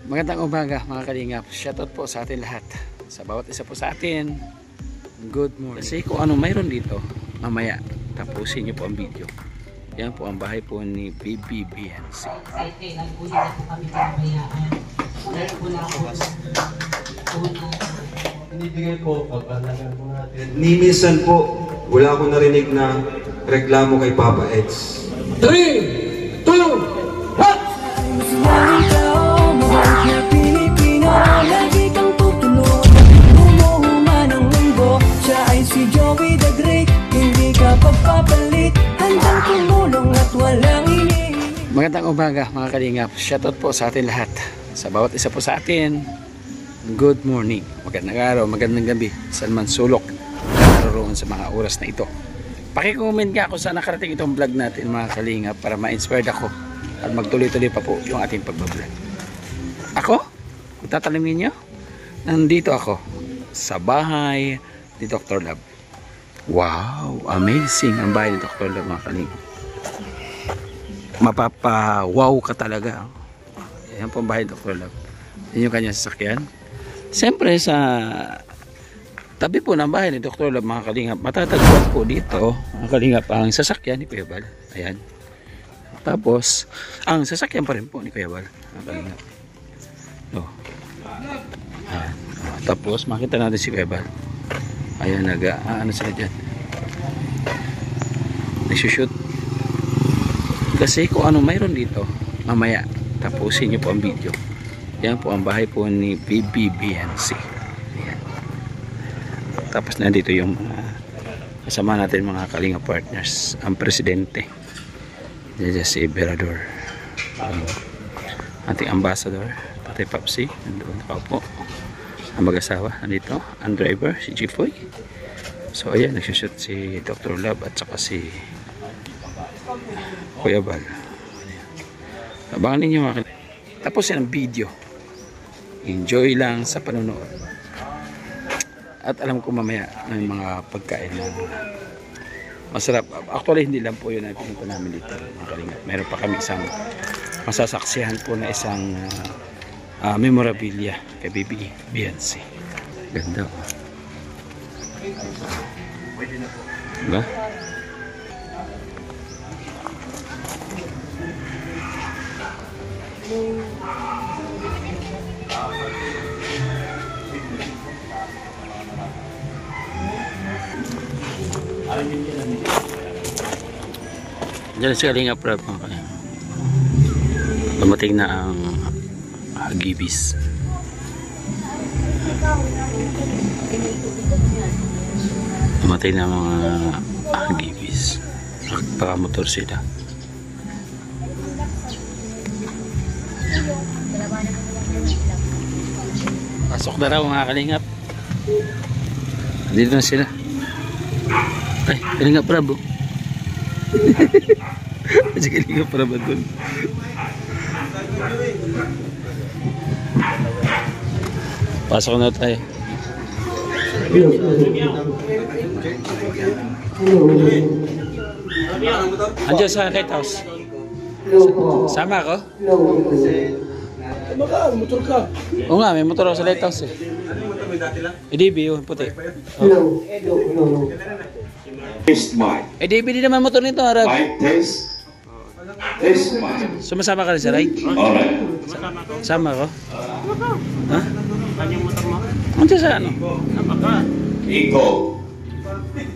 Magandang umaga mga kalingap. Shoutout po sa atin lahat. Sa bawat isa po sa atin, good morning. Kasi kung ano mayroon dito, mamaya tapusin nyo po ang video. Yan po ang bahay po ni BBBNC. Binibigay po, pagpalagan po natin. Ni minsan po, wala akong narinig na reklamo kay Papa Eds. 3, 2, 1! Magandang umaga mga kalingap. Shoutout po sa atin lahat. Sa bawat isa po sa atin, good morning, magandang araw, magandang gabi, saan man sulok naroon sa mga oras na ito. Paki-comment nga kung saan nakarating itong vlog natin mga kalingap para ma-inspired ako at magtuloy-tuloy pa po yung ating pagbablog. Ako, kung tatalamin nyo, nandito ako sa bahay ni Dr. Love. Wow, amazing ang bahay ni Dr. Love mga kalingap. Mapapa-wow ka talaga. Yan po ang bahay ni Dr. Love. Yan yung kanyang sasakyan. Siyempre sa tabi po ng bahay ni Dr. Love mga kalingap, matatagpuan po dito mga kalingap ang sasakyan ni Kuya Bal. Ayan. Tapos ang sasakyan pa rin po ni Kuya Bal mga kalingap. Ayan. Tapos makita natin si Kuya Bal. Ayan, ano sila dyan, nagsushoot. Kasi kung ano mayroon dito, mamaya tapusin nyo po ang video. Yan po ang bahay po ni BBBNC. Ayan. Tapos nandito yung kasama natin mga kalinga partners, ang presidente, Jaja si Berador, ating ambassador Tatay Papsi, nandoon nakaupo. Ang mag-asawa nandito, ang driver si Jifoy. So ayan, nagsushoot si Dr. Love at saka si Kuya Bal. Abangan ninyo mga kalingap. Tapos yan ang video. Enjoy lang sa panonood. At alam ko mamaya may mga pagkain na masarap. Actually hindi lang po yun ang pinunta namin dito mga kalingap. Meron pa kami isang masasaksihan po na isang memorabilia kay BBBNC. Ganda. Diba? Diyan si Kalinga Prab. Dumating na ang Hagibis. Dumating na mga Hagibis. Pakamotor sila. Pasok na raw mga kalingap. Dito na sila. Ay, Kalinga Prab. Kasi Kalinga Prab doon. Pasok na tayo. Andiyan sa White House. Sama ako? Motor ka? Oo nga, may motor ako sa Lighthouse eh. EDB yung puti. Test mine. EDB din naman motor nito, Arab. Mic test. Test mine. Sumasama ka rin sa ride? Alright. Sama ako? Ha? Kanyang motor mo? Andiyan sa ano? Iko.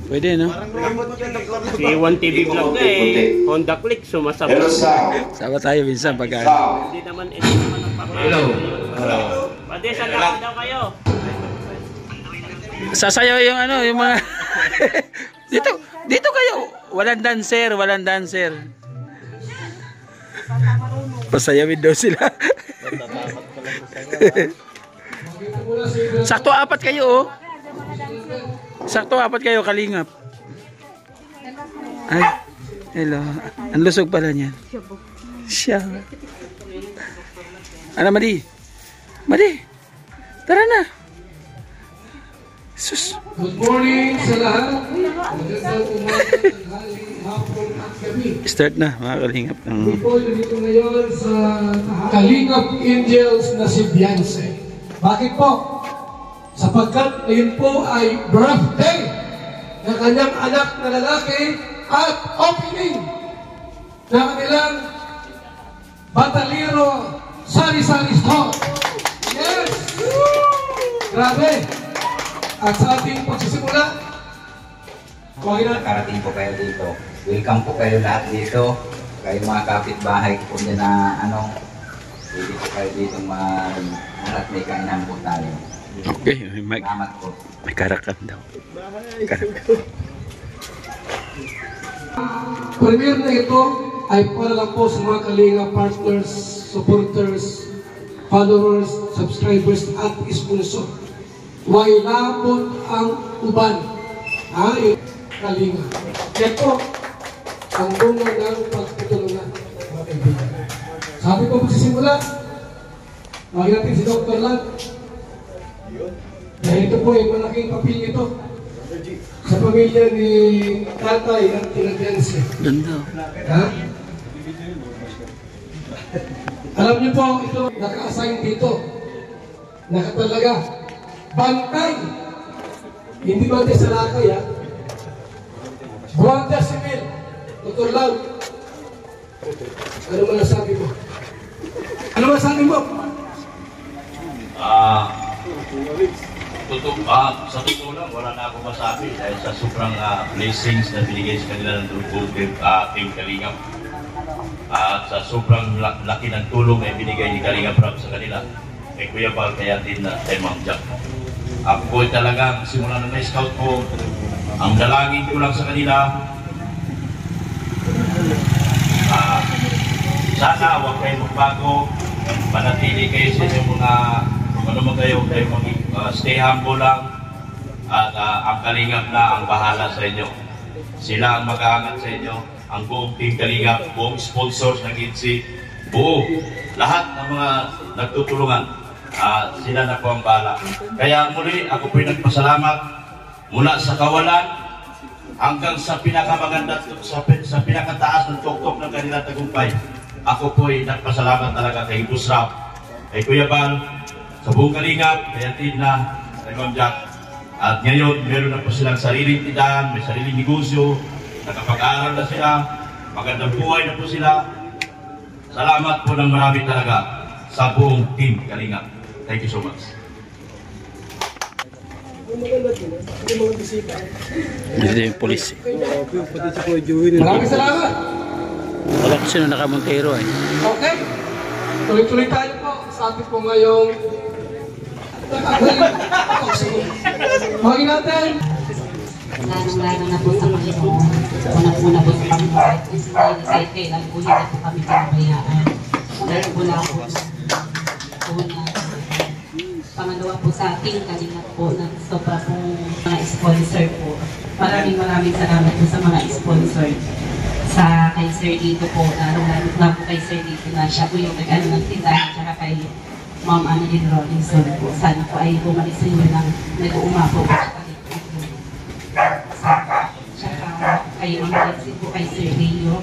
Pwede no? Si 1TV vlog na eh. Honda Click, sumasabay. Hello, sound. Sama tayo minsan pag Sound. Hindi naman ang pakala. Pwede, saan lang daw kayo? sasayaw yung ano, yung mga dito kayo. Walang dancer, walang dancer. Pasayawin daw sila. Sakto apat kayo oh. Sakto apat kayo kalingap. Ay, hello. Ang lusog pala niyan. Siya. Ano, Madi? Madi, tara na. Sus. Good morning sa lahat. Magandang umaga, tanghali, hapon at gabi. Start na mga kalingap ng Ito dito ngayon sa Kalingap Angels na si Beyonce. Bakit po? Sapagkat ngayon po ay birthday ng kanyang anak na lalaki at opening ng kanilang Batalero Sari-Sari Store. Yes! Grabe! At sa ating pagsisimula, huwag na Karating po kayo dito. Welcome po kayo lahat dito. Kayo mga kapitbahay po dyan na pwede po kayo dito at may kainan po tayo. okay, may Salamat po. karakan daw. Karakan. premiere na ito ay para lang po sa mga Kalinga partners, supporters, followers, subscribers at sponsor. Wala po ang uban. Yung Kalinga. Kaya po, ang bunga ng pagtutulungan, mga kaibigan. Sabi ko magsisimula, lagi natin si Dr. Lat. Dahil ito po ay malaking papel ito sa pamilya ni Tatay at Tinagyansi. Ganda. Ha? Alam niyo po, ito naka-assign dito. Nakatalaga. Bantay. Hindi bantay sa lakay, ha? Guardia Civil. Dr. Lau. Ano masasabi mo? Ano masasabi mo? Sa totoo lang, wala na akong masabi dahil sa sobrang blessings na binigay sa kanila ng Drupal Team Kalingap. At sa sobrang laki ng tulong na ibinigay ni Kalingap Rab sa kanila, kay Kuya Bal, kaya din na kay Ma'am Jack. Ako talagang simula ng na-scout ko, ang dalangin ko lang sa kanila, sana huwag kayo magbago, manatili kayo sa inyong mga ano man kayo stay humble lang at ang Kalingap na ang bahala sa inyo. Sila ang mag-aangat sa inyo, ang buong Team Kalingap, buong sponsors ng ITSI, buo, lahat ng mga nagtutulungan, sila na po ang bahala. Kaya muli, ako po'y nagpasalamat mula sa kawalan hanggang sa pinakamaganda, sa pinakataas ng tuktok ng kanilang tagumpay. Ako po'y nagpasalamat talaga kay Busrap, kay Kuya Bal, sa buong Kalingap, kaya na kay Ma'am Jack. At ngayon, meron na po silang sariling tindahan, may sariling negosyo, nakapag-aaral na sila, magandang buhay na po sila. Salamat po ng marami talaga sa buong Team Kalingap. Thank you so much. Dito yung polis. Maraming salamat. Wala ko sino nakamontero eh. Okay. Tuloy-tuloy tayo po sa ating po ngayong Huwag natin. Lalong-lalo na po sa Panginoon. Unang-una po sa Panginoon. Kahit kailan po hindi po kami pinabayaan. Dahil wala po una. Pangalawa po sa ating Kalingap po na sobra po mga sponsor po. Maraming salamat po sa mga sponsor. Sa kay Sir Dito po, lalo-lalo na po kay Sir Dito na siya po yung nag-ano ng tindahan, tsaka kay Ma'am Annalyn Robinson po. Sana po ay bumalik sa inyo ng nag-uumapo po. Tsaka kay Ma'am Lexi po, kay Sir Leo,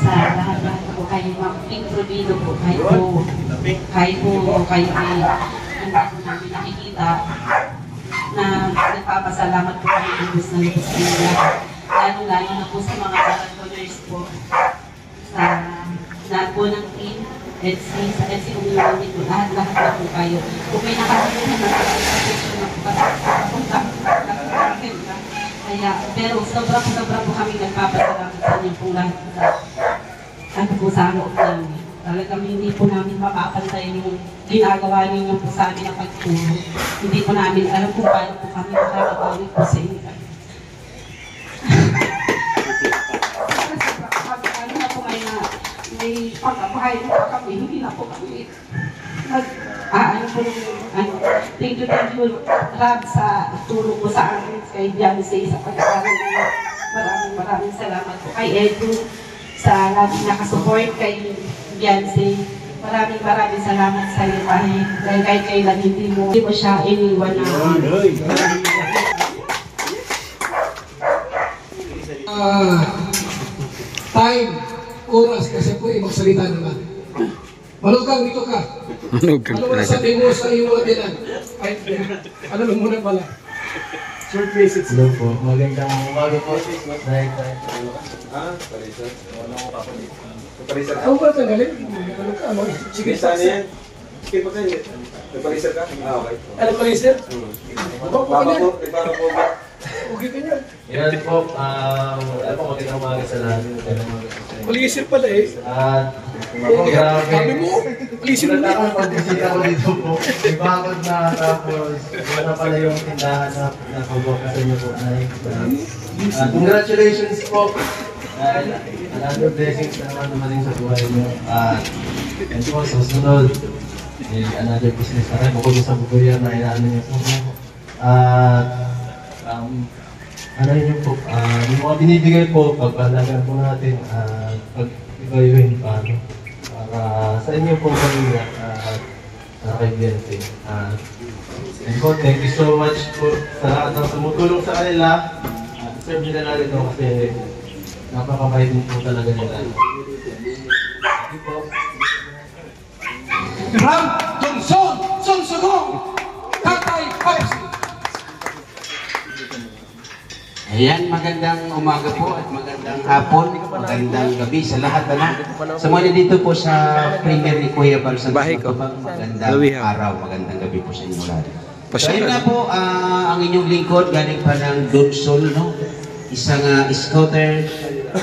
sa lahat-lahat po kay Ma'am Pink Rubino po, kahit po kayo ay hindi po namin nakikita na nagpapasalamat po kami ng Diyos na lubos sa inyo. Lalo-lalo na po sa mga marathoners po sa lahat po ng team sa LC Community po, lahat-lahat na po kayo. Kung may nakakalimutan na pag-application na po kasi kaya, pero sobra po kami nagpapasalamat sa inyo po lahat ano po sa loob namin. Talagang hindi po namin mapapantay yung ginagawa ninyo po sa amin na pagtulong. Hindi po namin alam kung paano po kami makakabalik po sa inyo. Ano na po ngayon na may pagkabahay na kami, hindi na po kami thank you Rab sa tulong mo sa amin kay Beyonce sa pag-aaral niyo. Maraming salamat po kay Edu sa lagi nakasupport kay Beyonce. Maraming salamat sa iyo, Pare. Dahil kahit kailan hindi mo siya iniwan na. Time, oras, kasi po magsalita naman. Malugang dito ka. Manugang Ano talaga. sabi mo sa iyong mga bilan? Ay, ano lang muna pala. Short message. Hello po, magandang umaga po. Ako ba tanggalin? Ano ka? Sige, Saan yan? Sige pa kayo. Nagpalisar ka? Okay. Ano pa rin, sir? Baka po. Okay ka niya. Yan po, ano po, magandang umaga sa lahat. Magandang umaga sa inyo. Palisir pala eh. At, grabe. Sabi mo, palisir mo Natakot na. pag-bisita ko dito po. May bakod na tapos, wala pala yung tindahan na nakabok sa inyo po. Congratulations po. Another blessings na naman dumating sa buhay niyo. Yan po, susunod. Another business na rin. Bukod sa bubuyan na inaano niyo po. Ano yun po, yung mga binibigay po, pagpalagan po natin, pag-ibayuhin paano. Para sa inyo po pamilya at sa kaibigan. And po, thank you so much po sa lahat ng tumutulong sa kanila. Serve nila natin ito kasi napakabait din po talaga nila. Thank you po. From Johnson, Sonsogong, Tatay Pepsi. Ayan, magandang umaga po at magandang hapon, magandang gabi sa lahat. Sa mga dito po sa premier ni Kuya Bal Santos Matubang, magandang araw, magandang gabi po sa inyo lahat. So ayun nga po, ang inyong lingkod galing pa ng Donsol, no? Isang scouter,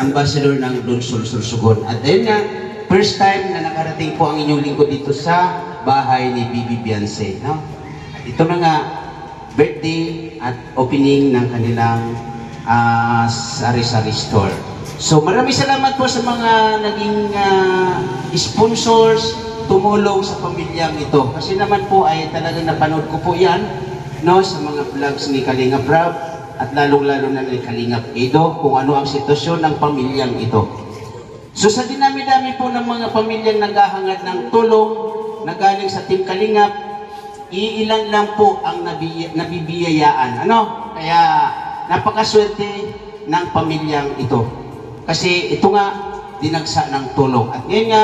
ambassador ng Donsol, Sorsogon. At ayun nga, first time na nakarating po ang inyong lingkod dito sa bahay ni Bibi Beyonce, no? At ito na nga, birthday at opening ng kanilang sari-sari store. So maraming salamat po sa mga naging sponsors, tumulong sa pamilyang ito. Kasi naman po ay talagang napanood ko po yan, no, sa mga vlogs ni Kalingap Rab at lalong-lalo na ni Kalingap Edo kung ano ang sitwasyon ng pamilyang ito. So sa dinami-dami po ng mga pamilyang naghahangad ng tulong na galing sa Team Kalingap, iilan lang po ang nabibiyayaan. Ano? Kaya napakaswerte ng pamilyang ito. Kasi ito nga, dinagsa ng tulong. At ngayon nga,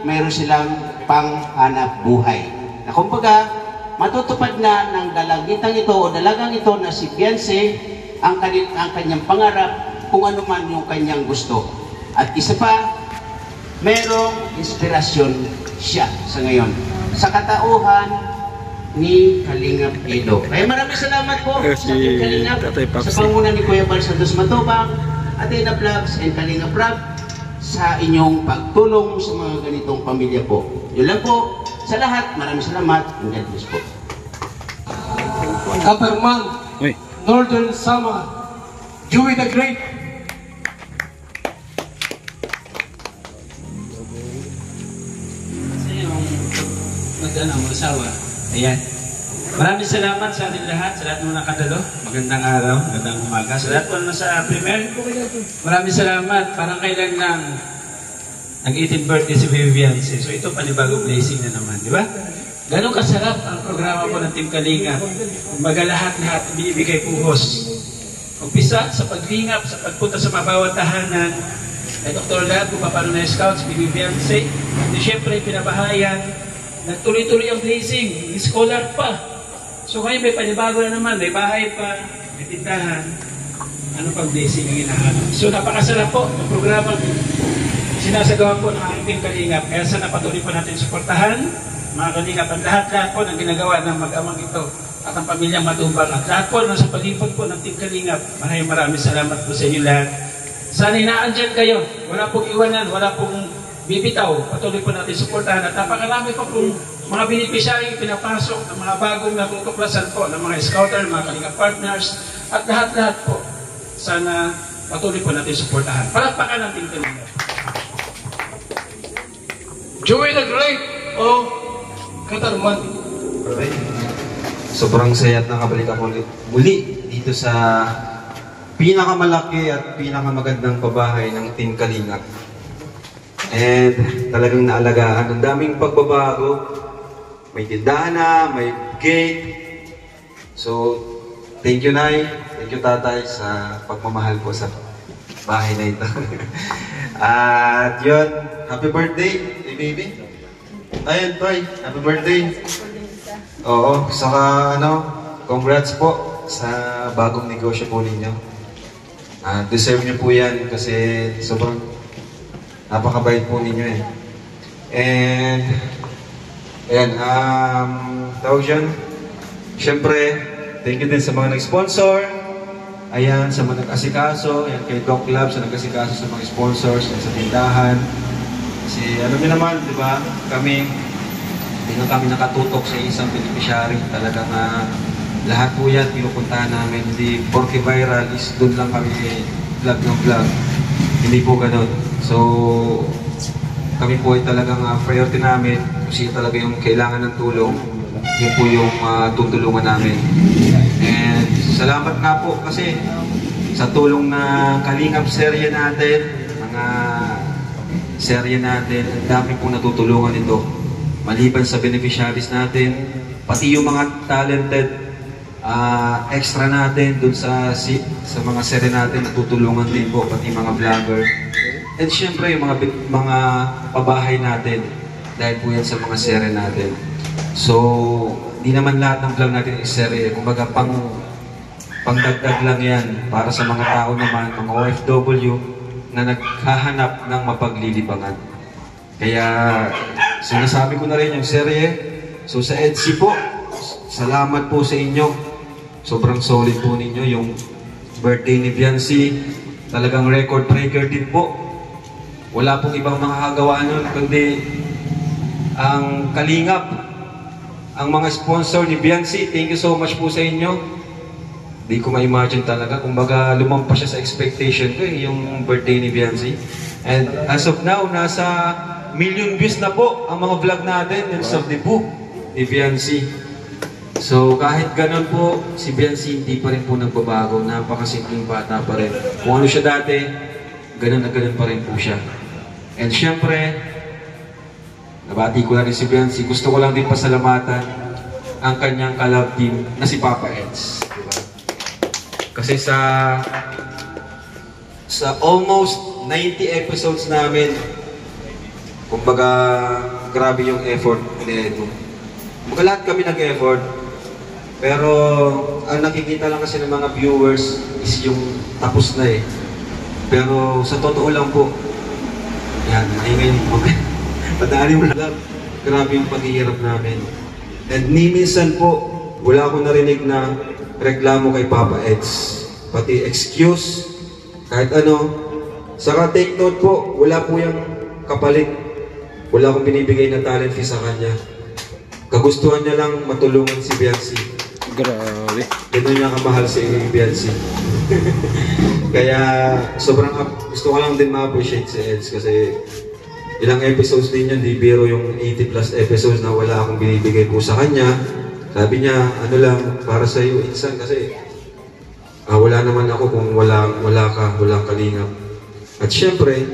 mayroon silang panghanap buhay. Na kumbaga, matutupad na ng dalagitang ito o dalagang ito na si Beyonce ang kanyang pangarap kung ano man yung kanyang gusto. At isa pa, mayroong inspirasyon siya sa ngayon. Sa katauhan ni Kalingap Edo. Kaya maraming salamat po sa Team Kalingap, sa pangunan ni Kuya Bal Santos Matubang, Athena Vlogs and Kalingap Rab sa inyong pagtulong sa mga ganitong pamilya po. Yun lang po. Sa lahat, maraming salamat. And God bless po. Kaperman, Northern Sama, Dewey the Great. Sa iyong mag-asawa. Ayan. Maraming salamat sa ating lahat, sa lahat ng nakadalo. Magandang araw, magandang umaga. Sa lahat po na sa premier, maraming salamat. Parang kailan lang nag-18th birthday si Bibi Beyonce. So ito panibagong blessing na naman, di ba? Ganun kasarap ang programa po ng Team Kalingap. Kumbaga lahat-lahat binibigay puhos. Umpisa sa paglingap, sa pagpunta sa mabawat tahanan, kay Dr. Lab, kung paano na scouts, Bibi Beyonce. At siyempre, pinabahayan, nagtuloy-tuloy ang blessing, scholar pa. So ngayon may panibago na naman, may bahay pa, may tindahan. Ano pang blessing ang hinahanap? So napakasarap po ng programa sinasagawa po ng aking Team Kalingap. Kaya sana patuloy po natin suportahan, mga Kalingap, at lahat-lahat po ng ginagawa ng mag-amang ito at ang pamilyang Matubang at lahat po na sa palipod po ng Team Kalingap. Maraming salamat po sa inyo lahat. Sana inaandyan kayo, wala pong iwanan, wala pong bibitaw, patuloy po natin suportahan at napakarami pa pong mga beneficiary pinapasok ng mga bagong natutuklasan po ng mga scouter, mga Kalingap partners at lahat-lahat po. Sana patuloy po natin suportahan. Palakpakan ng Team Kalingap. Dewey the Great o Katarman. Sobrang saya at nakabalik ako muli dito sa pinakamalaki at pinakamagandang pabahay ng Team Kalingap. And talagang naalagaan. Ang daming pagbabago. May tindahan na, may gate. So, thank you, Nay. Thank you, Tatay, sa pagmamahal ko sa bahay na ito. At yun, happy birthday, baby. Ayun, Toy, happy birthday. Oo, saka congrats po sa bagong negosyo po ninyo. Deserve nyo po yan kasi sobrang napakabait po ninyo eh. And, ayan, tawag yun. Siyempre, thank you din sa mga nag-sponsor. Ayan, sa mga nag-asikaso. Ayan, kay Doc Lab sa nag-asikaso sa mga sponsors, sa tindahan. Kasi alam niyo naman, di ba, hindi na kami nakatutok sa isang beneficiary. Talagang lahat po yan pinupuntahan namin. Hindi porke viral is doon lang kami vlog ng vlog. Hindi po ganun. So, kami po ay talagang priority namin. Kasi talaga yung kailangan ng tulong, yun po yung tutulungan namin. And salamat nga po kasi sa tulong na Kalingap serye natin, mga serye natin, ang dami pong natutulungan ito. Maliban sa beneficiaries natin, pati yung mga talented extra natin dun sa mga serye natin, natutulungan din po, pati mga vlogger. And syempre yung mga pabahay natin, dahil po yan sa mga serye natin. So, di naman lahat ng vlog natin is serye. Kumbaga, pangdagdag lang yan para sa mga tao naman, mga OFW, na naghahanap ng mapaglilibangan. Kaya, sinasabi ko na rin yung serye. So, sa EDSI po, salamat po sa inyo. Sobrang solid po ninyo. Yung birthday ni Biancy, talagang record breaker din po. Wala pong ibang makakagawa nun, kundi ang Kalingap, ang mga sponsor ni Biancy. Thank you so much po sa inyo. Di ko ma-imagine talaga. Kumbaga, lumampas siya sa expectation ko yung birthday ni Biancy. And as of now, nasa million views na po ang mga vlog natin sa debut ni Biancy. So, kahit ganun po, si Biancy hindi pa rin po nagbabago. Napakasimpleng bata pa rin. Kung ano siya dati, ganun na ganun pa rin po siya. And syempre, nabati ko na rin si Biancy. Gusto ko lang din pasalamatan ang kanyang kalab team na si Papa Eds. Diba? Kasi sa almost 90 episodes namin, kumbaga, grabe yung effort ni Edo. Kumbaga lahat kami nag-effort. Pero ang nakikita lang kasi ng mga viewers is yung tapos na eh. Pero sa totoo lang po, yan, maingay mo. Padali mo lang. Grabe yung paghihirap namin. And minsan po, wala akong narinig na reklamo kay Papa Eds. Pati excuse, kahit ano. Saka take note po, wala po yung kapalit. Wala akong binibigay na talent fee sa kanya. Kagustuhan niya lang matulungan si Biancy. Grabe. Ganun niya kamahal si Biancy. Kaya sobrang gusto ko lang din ma-appreciate si Eds kasi ilang episodes din yan, di biro yung 80 plus episodes na wala akong binibigay po sa kanya. Sabi niya, ano lang, para sa iyo, insan kasi wala naman ako kung wala Kalingap. At syempre,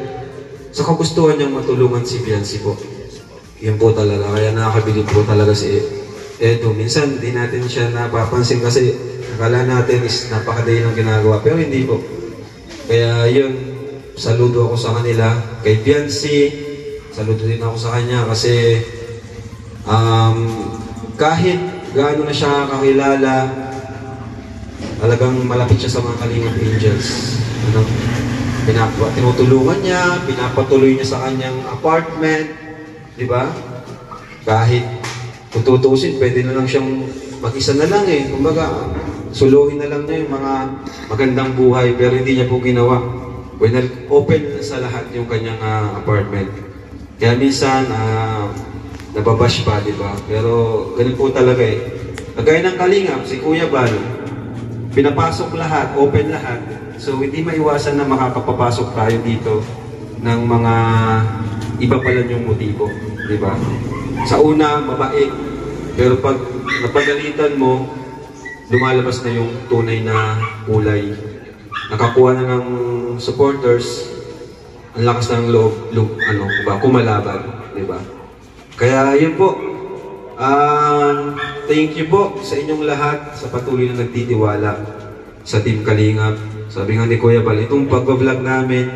sa kagustuhan niyang matulungan si Biancy po. Yan po talaga, kaya nakakabilib po talaga si Edo. Minsan, di natin siya napapansin kasi akala natin is napakadali ng ginagawa, pero hindi po. Kaya yun, saludo ako sa kanila. Kay Biancy, saludo din ako sa kanya kasi kahit gaano na siya kakilala, talagang malapit siya sa mga Kalingap Angels. Tinutulungan niya, pinapatuloy niya sa kanyang apartment, di ba? Kahit kung tutusin, pwede na lang siyang mag-isa na lang eh. Kumbaga, suluhin na lang niya yung mga magandang buhay, pero hindi niya po ginawa. When open sa lahat yung kanyang apartment. Kaya minsan, nababash pa, di ba? Pero ganun po talaga eh. Kagaya ng Kalingap, si Kuya Bal, pinapasok lahat, open lahat. So hindi maiwasan na makakapapasok tayo dito ng mga iba pala yung motibo, di ba? Sa una, mabait. Pero pag napagalitan mo, lumalabas na yung tunay na kulay. Nakakuha na ng supporters, ang lakas ng loob kumalaban, di ba? Kaya yun po, thank you po sa inyong lahat sa patuloy na nagtitiwala sa Team Kalingap. Sabi nga ni Kuya Bal, itong pag-vlog namin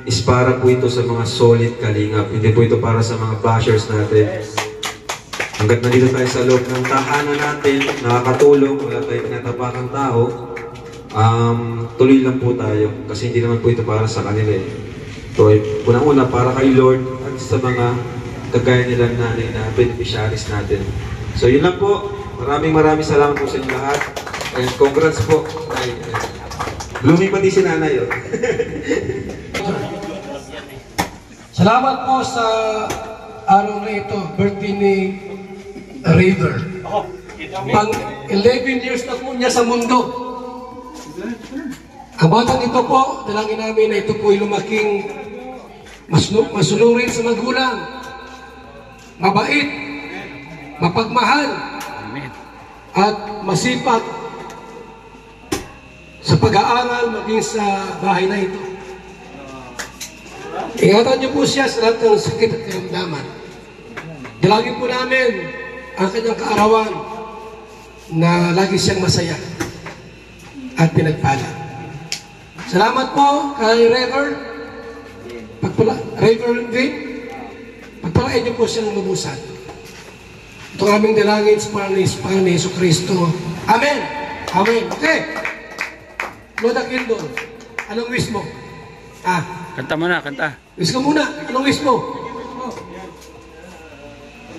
is para po ito sa mga solid Kalingap. Hindi po ito para sa mga bashers natin. Hanggat nandito tayo sa loob ng tahanan natin, nakakatulong, wala tayong pinatapakang tao, tuloy lang po tayo. Kasi hindi naman po ito para sa kanila eh. Ito ay unang-una para kay Lord at sa mga kagaya nilang nanay na beneficiaries natin. So yun lang po. Maraming salamat po sa inyo lahat. And congrats po kay blooming pati si nanay. Oh. Salamat po sa araw na ito, birthday ni River. Pang 11 years na po niya sa mundo. Ang batang ito po, dalangin namin na ito po ay lumaking masunurin sa magulang, mabait, mapagmahal, at masipag sa pag-aaral maging sa bahay na ito. Ingatan niyo po siya sa lahat ng sakit at karamdaman. Dalangin po namin ang kanyang kaarawan na lagi siyang masaya at pinagpala. Salamat po kay Reverend Vin. Pagpalain niyo po siyang lumusan. Ito ang aming dalangin sa pangalan ni Yesu Cristo. Amen! Amen! Okay! Loda Kindle, anong wish mo? Kanta mo na, kanta. Wish ka muna. Anong wish mo?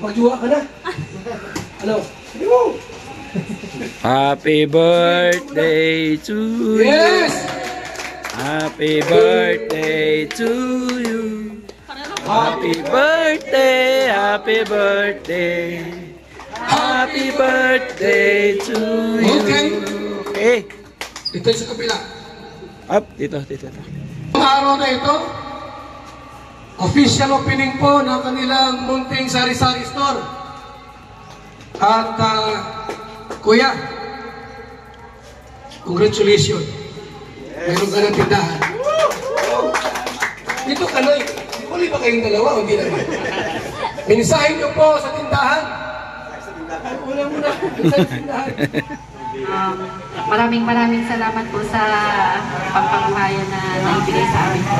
Magjuwa ka na. Ano? Sige mo. Happy birthday to you. Yes! Happy birthday to you. Happy birthday, happy birthday. Happy birthday to you. Okay. Okay. Dito sa kabila. Up, dito. Ang araw na ito, official opening po ng kanilang munting sari-sari store. At Kuya, congratulations. Mayroon ka ng tindahan. Dito Kanoy, huli ba kayong dalawa o hindi naman? Mensahe niyo po sa tindahan. Una-una, mensahe sa tindahan. Maraming salamat po sa pagpapahaya na naibigay sa amin po.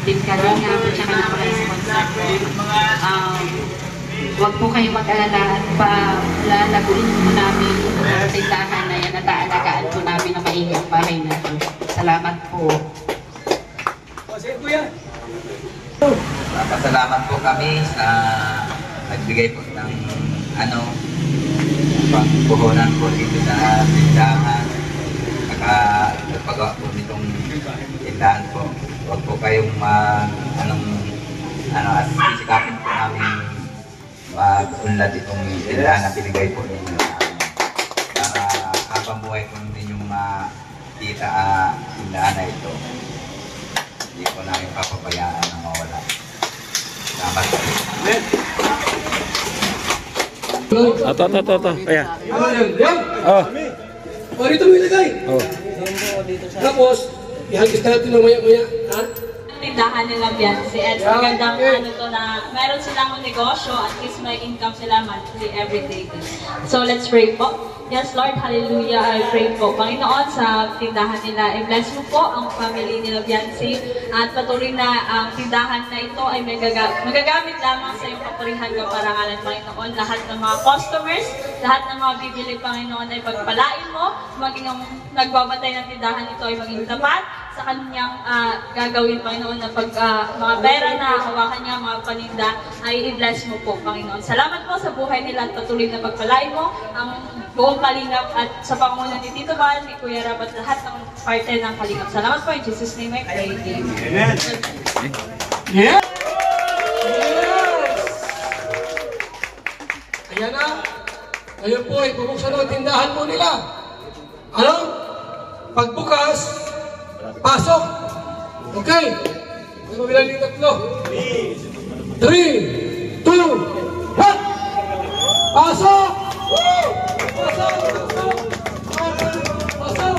Team Kalingap at saka ng mga sponsor po. Huwag po kayo mag-alala at palalaguin po namin ang tindahan na yan at aalagaan po namin ang maigi ang bahay na ito. Salamat po. Pasalamat po kami sa nagbigay po ng pagpuhunan po dito sa tindahan. Nagpagawa po nitong tindahan po. Huwag po kayong sisikapin po namin mag-unlad itong tindahan na binigay po ninyo para habang buhay po ninyong makita tindahan na ito. Hindi po namin papabayaan na mawala. Salamat po. Ito. Kaya. Yan. Oh. O, dito mo ilagay. Oh. Tapos, ihagis natin ng maya-maya. Ha? Tindahan nila Beyonce at magandang to na meron silang negosyo at least may income sila monthly everyday. So let's pray po. Yes Lord, hallelujah, I pray po Panginoon sa tindahan nila. I-bless mo po ang family nila Beyonce at patuloy na ang tindahan na ito ay magagamit lamang sa iyong kapurihan kaparangalan Panginoon. Lahat ng mga customers, lahat ng mga bibili Panginoon ay pagpalain mo, maging ang nagbabantay ng tindahan ito ay maging tapat sa kanyang gagawin Panginoon na pag mga pera na hawakan niya, mga paninda ay i-bless mo po Panginoon. Salamat po sa buhay nila at patuloy na pagpalain mo ang buong Kalingap at sa pangunan ni Tito Bal, ni Kuya Rab at lahat ng parte ng Kalingap. Salamat po in Jesus' name I pray. Amen. Yeah! Ayan na. Ngayon po ay bubuksan ang tindahan po nila. Ano? Pagbukas, pasok. Okay. May mabilang yung tatlo. 3, 2, 1. Pasok! Woo! Pasok! Pasok! Pasok! Pasok!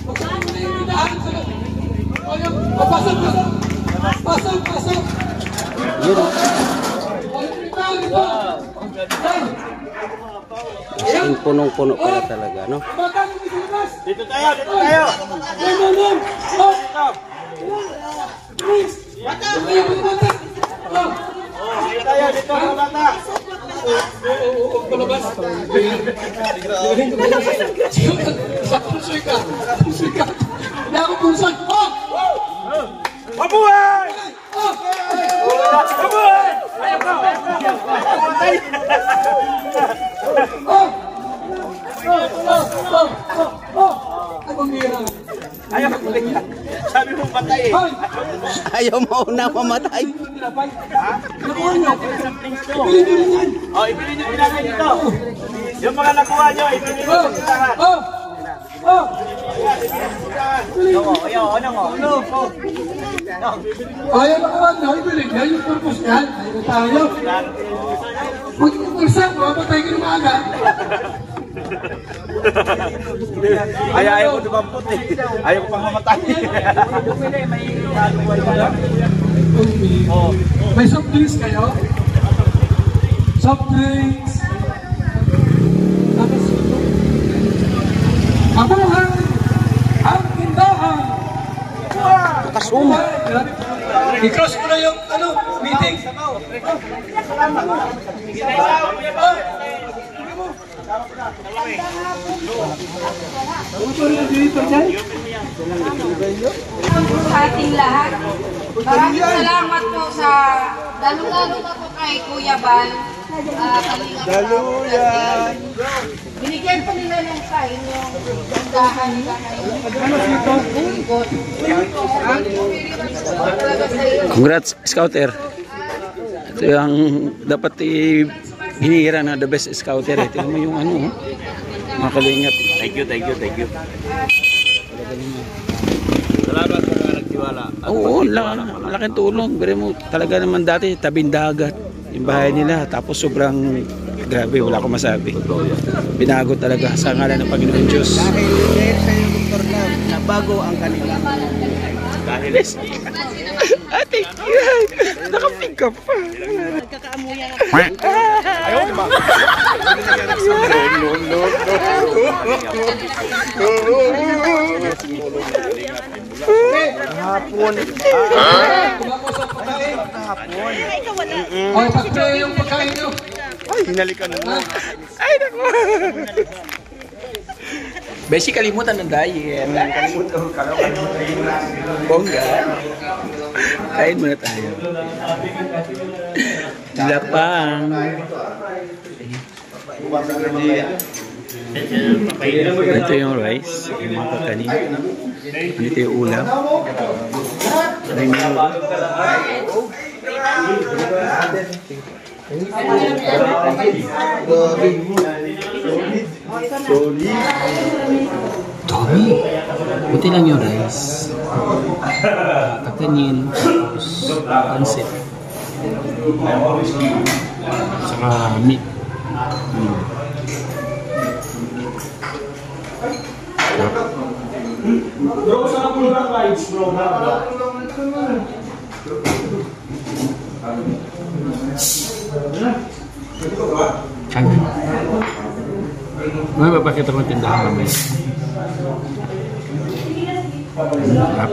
Buksan mo na yung tindahan. Pasok, pasok. Pasok, pasok. Yun o. Yung punong-puno pala talaga, no? Dito tayo, dito tayo. Dito tayo, dito mga bata. Pusoy ka. Pusoy ka. Hindi ako pusoy. Mabuhay! Mabuhay! Ayaw ko! Patay! Ay, bumira. Ayaw ko! Sabi mo patay eh. Ayaw mo na mamatay. Nakuha nyo. Ibili nyo pinagay dito. Yung mga nakuha nyo, ibili nyo sa tindahan. Ayaw nakuha nyo. Ibilig na yung purpose niyan. Ayaw na tayo. Huwag yung pursa. Mamatay ka ng maaga. Ayaw ko dumampot eh. Ayaw ko pang mamatay. May soft drinks kayo? Soft drinks. Tapos ito. Mabuhay ang tindahan. Kasuma. I-cross mo na yung meeting. Sa ating lahat, maraming salamat po sa lalo-lalo na po kay Kuya Bal. Binigyan po nila ng kain yung tindahan nila. Congrats, Scouter. Ito yung dapat hinihira na the best Scouter. Ito mo yung mga kalingap. Thank you, thank you, thank you. Salamat sa mga nagtiwala. Oo, malaking tulong. Pero mo, talaga naman dati, tabing dagat yung bahay nila. Tapos sobrang grabe, wala akong masabi. Binago talaga sa ngalan ng Panginoon Diyos. Dahil sa iyo, Dr. Love, na bago ang kanilang Dahil ate, nakapig ka pa. Nagkakaamuyan Ayaw, di ba? Hapon. Okay, pag-pray yung pagkain nyo. Ay, hinalikan mo. Ay, naku. Besi, kalimutan ng diet. Bongga. Kain muna tayo. Lapang. Ito yung rice, yung mga kakanin. Ito yung ulam. Ano yung ulam? Dami. Buti lang yung rice. Kakanin. Pansit. Saka meat. Bro, saan po ba rides, bro? Kanan. May papakita ko tindahan kami. Sarap.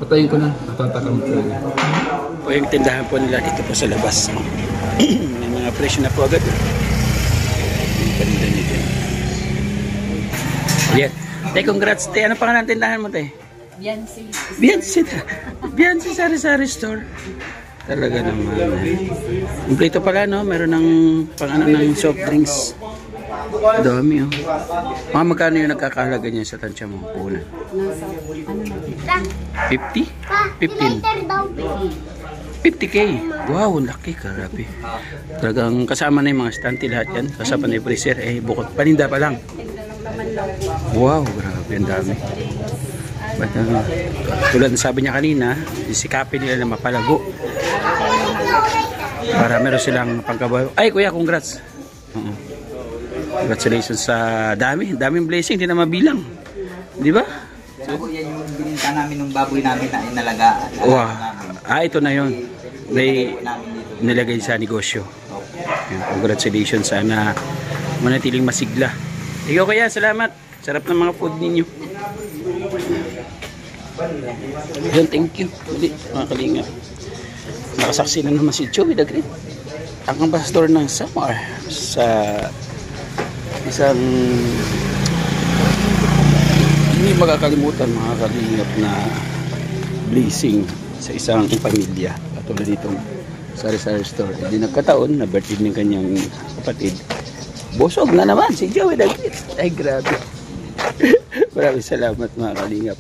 Patayin ko na. Natatakam ko. Po yung tindahan po nila dito po sa labas. May mga presyo na po agad. Yung paninda nito. Yeah. Te, congrats. Te, ano pangalan ng tindahan mo, te? Biansi. Biansi. Biansi Sari-Sari Store. Talaga naman. Kompleto pala, no? Meron ng pang-ano ng soft drinks. Dami, oh. Mga magkano yung nagkakahalaga niya sa tansya mo? Punan. 50? 15? 50K. Wow, laki. Grabe. Talagang kasama na yung mga stante lahat yan. Kasama na yung freezer. Eh, bukod paninda pa lang. Wow, grabe. Ang dami. But, tulad na sabi niya kanina, isikapin nila na mapalago. Para meron silang pangkabayo. Ay, kuya, congrats. Congratulations sa daming blessing, hindi na mabilang. Di ba? So, yan yung bininta namin ng baboy namin na inalagaan. Wow. Ito na yun. May nilagay sa negosyo. Yan, congratulations. Sana manatiling masigla. Ikaw kaya, salamat. Sarap ng mga food ninyo. Yan, thank you. Ulit, mga kalinga. Nakasaksi na naman si Joey the Great, ang ambassador ng Samar sa isang hindi makakalimutan, mga kalingap, na blessing sa isang pamilya. Katulad ditong sari-sari store. Hindi nagkataon na birthday ng kanyang kapatid. Busog na naman si Joey the Great. Ay, grabe. Maraming salamat, mga kalingap.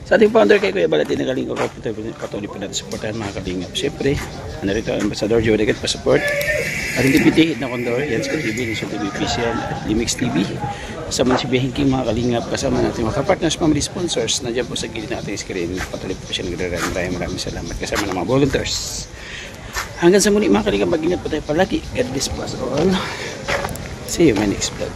Sa ating founder kay Kuya Balatin na Kalingap, patuloy po natin supportahan, mga kalingap. Siyempre, narito ang Ambassador Joey the Great pa-support. Ating deputy na kondor, Jens TV, Nation TV Official, at Limix TV. Kasama si Behing King, mga kalingap. Kasama natin mga partners, family sponsors. Nandiyan po sa gilid natin screen. Patuloy po siya nagre-run. Maraming salamat. Kasama ng mga volunteers. Hanggang sa muli, mga kalingap, mag-ingat po tayo palagi. God bless po us all. See you in my next vlog.